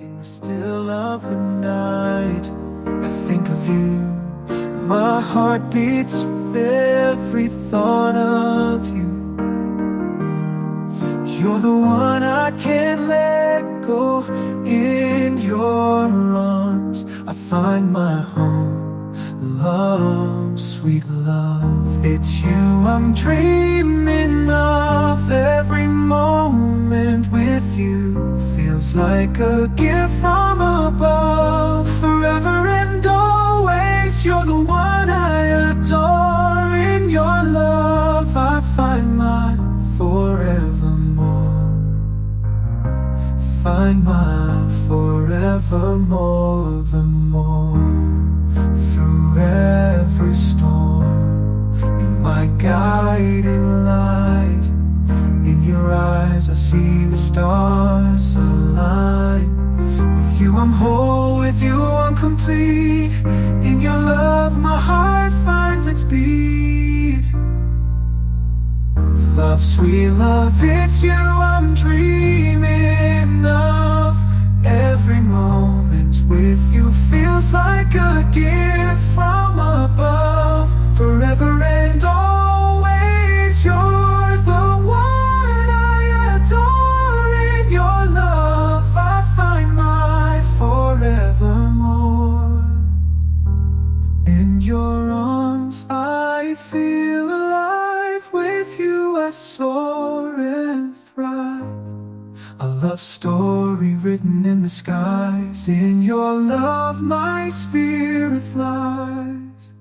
In the still of the night, I think of you. My heart beats with every thought of you. You're the one I can't let go. In your arms I find my home. Love, sweet love, it's you I'm dreaming of. Every moment with you feels like a gift from above. Forever and always, you're the one I adore. In your love I find my forevermore. Find my forevermore, the more. Through every storm, you're my guiding light. In your eyes I see the stars align. With you I'm whole, with you I'm complete. In your love my heart finds its beat. Love, sweet love, it's you I'm dreaming of. Every moment with you feels like a gift from above. Forever and always, you're the one I adore. In your love I find my forevermore. In your arms I feel alive. With you I soar and thrive. A love story written in the skies. In your love my spirit flies.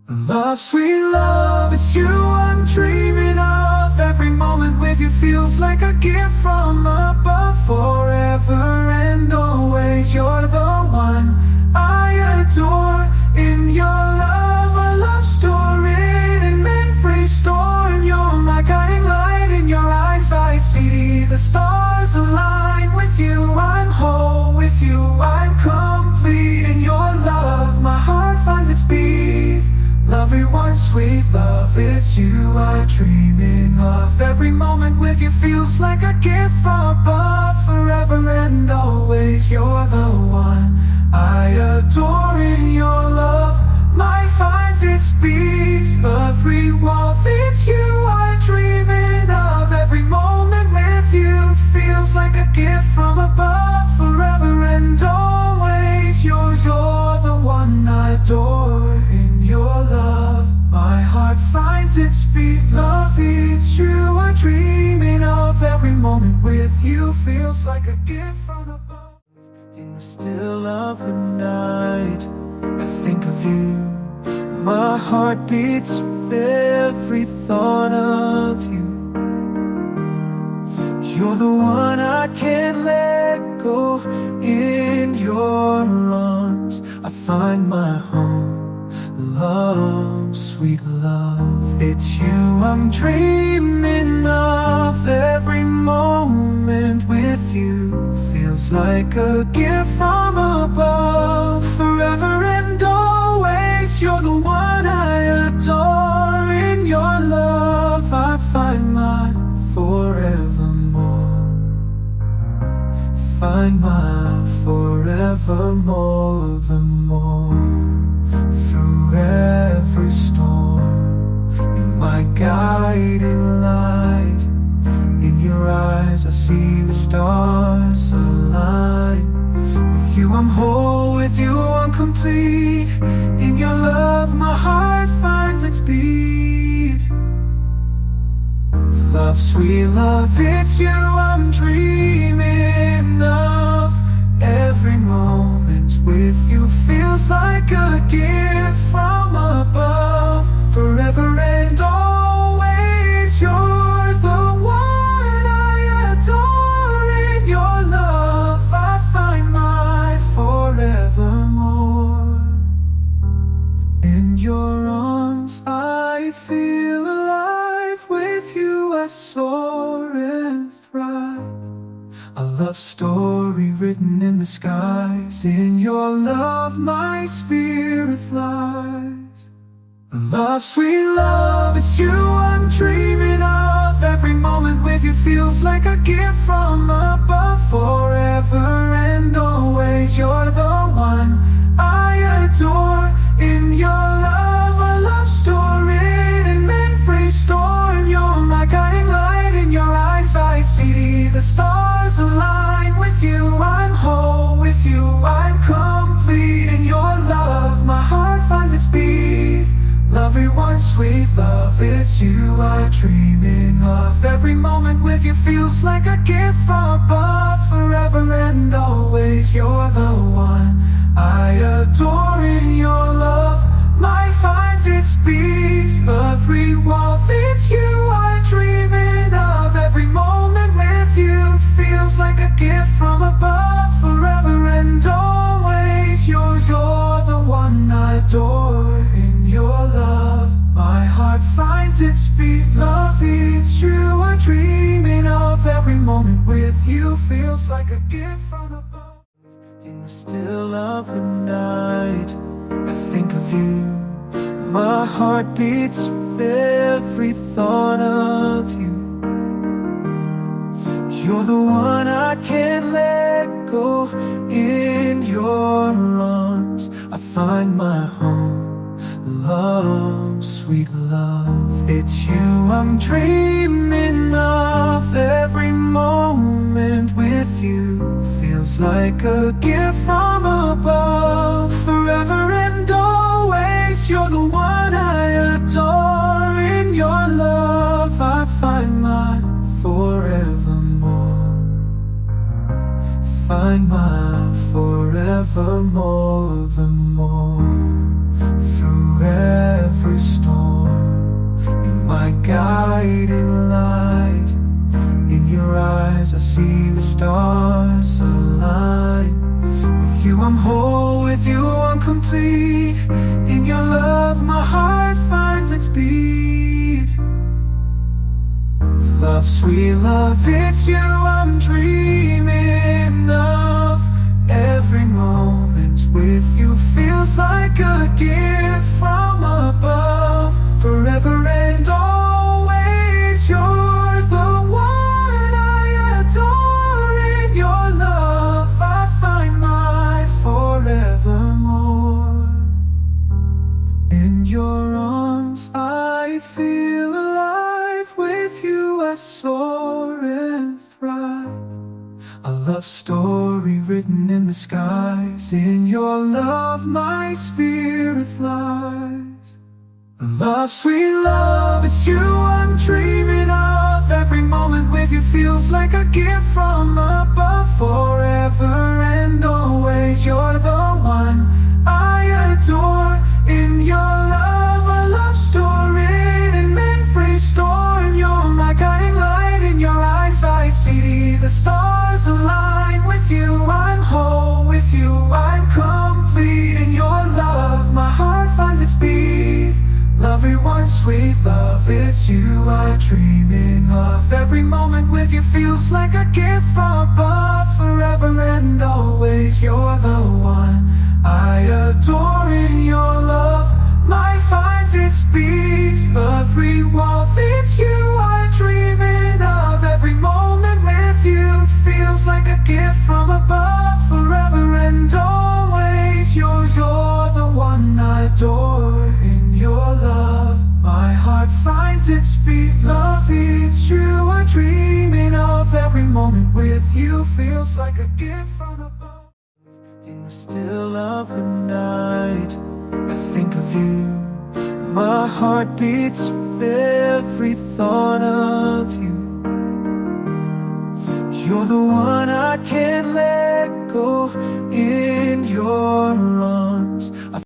Love, sweet love, it's you I'm dreaming of. Every moment with you feels like a gift from above. Forever and always, you're the one I adore. In your love a love story in mid-free storm. You're my guiding light. In your eyes I see the stars align. With you I'm whole, with you I'm complete. In your love my heart finds its beat. Everyone, sweet love, it's you I'm dreaming of. Every moment with you feels like a gift from above. Forever and always, you're the one I adore. In your love my finds its beat. Every walk, it's you I'm dreaming of. Every moment with you feels like a gift from above. Forever and always, you're the one I adore. In your love my heart finds its beat. Love, it's you I'm dreaming of. Every moment with you feels like a gift from above. In the still of the night, I think of you. My heart beats with every thought of you. You're the one I can't let go. In your arms I find my home. Love, sweet love, it's you I'm dreaming of. Every moment with you feels like a gift from above. Forever and always, you're the one I adore. In your love I find my forevermore. Find my forevermore, the more. Through every storm, you're my guiding light. In your eyes I see the stars align. With you I'm whole, with you I'm complete. In your love my heart finds its beat. Love, sweet love, it's you I'm dreaming of. Every moment with you feels like a gift from above. Forever and always, you're the one I adore. In your love I find my forevermore. In your arms I feel alive. With you I soar and thrive. A love story written in the skies. In your love my spirit flies. Love, sweet love, it's you I'm dreaming of. Every moment with you feels like a gift from above. Forever and always, sweet love, it's you I'm dreaming of. Every moment with you feels like a gift from above. Forever and always, you're the one I adore. In your love, my finds its beat. Every warmth, it's you I'm dreaming of. Every moment with you feels like a gift from above. Forever and always, you're the one I adore. In your love, my heart finds its beat. Love, it's you I'm dreaming of. Every moment with you feels like a gift from above. In the still of the night, I think of you. My heart beats with every thought of you. You're the one I can't let go. In your arms I find my home. Love, sweet love, it's you I'm dreaming of. Every moment with you feels like a gift from above. Forever and always, you're the one I adore. In your love I find my forevermore. Find my forevermore, the more. Through every storm, you're my guiding light. In your eyes I see the stars align. With you I'm whole, with you I'm complete. In your love my heart finds its beat. Love, sweet love, it's you I'm dreaming of. Every moment with you feels like a gift from above. Forever and always, you're the one I adore. In your love I find my forevermore. In your arms I feel alive. With you I soar and thrive. A love story written in the skies. In your love my spirit flies. Love, sweet love, it's you I'm dreaming of. Every moment with you feels like a gift from above. Forever and always, you're the one I adore. In your love a love story in memory stored. You're my guiding light. In your eyes I see the stars align. With you I'm whole, with you I'm complete. In your love my heart finds its beat. Everyone, sweet love, it's you I'm dreaming of. Every moment with you feels like a gift from above. Forever and always, you're the one I adore. In your love my finds its beat. Every warmth, it's you I'm dreaming of. Every moment with you feels like a gift from above. Forever and always, you're the one I adore. In your love my heart finds its beat. Love, it's you I'm dreaming of. Every moment with you feels like a gift from above. In the still of the night, I think of you. My heart beats with every thought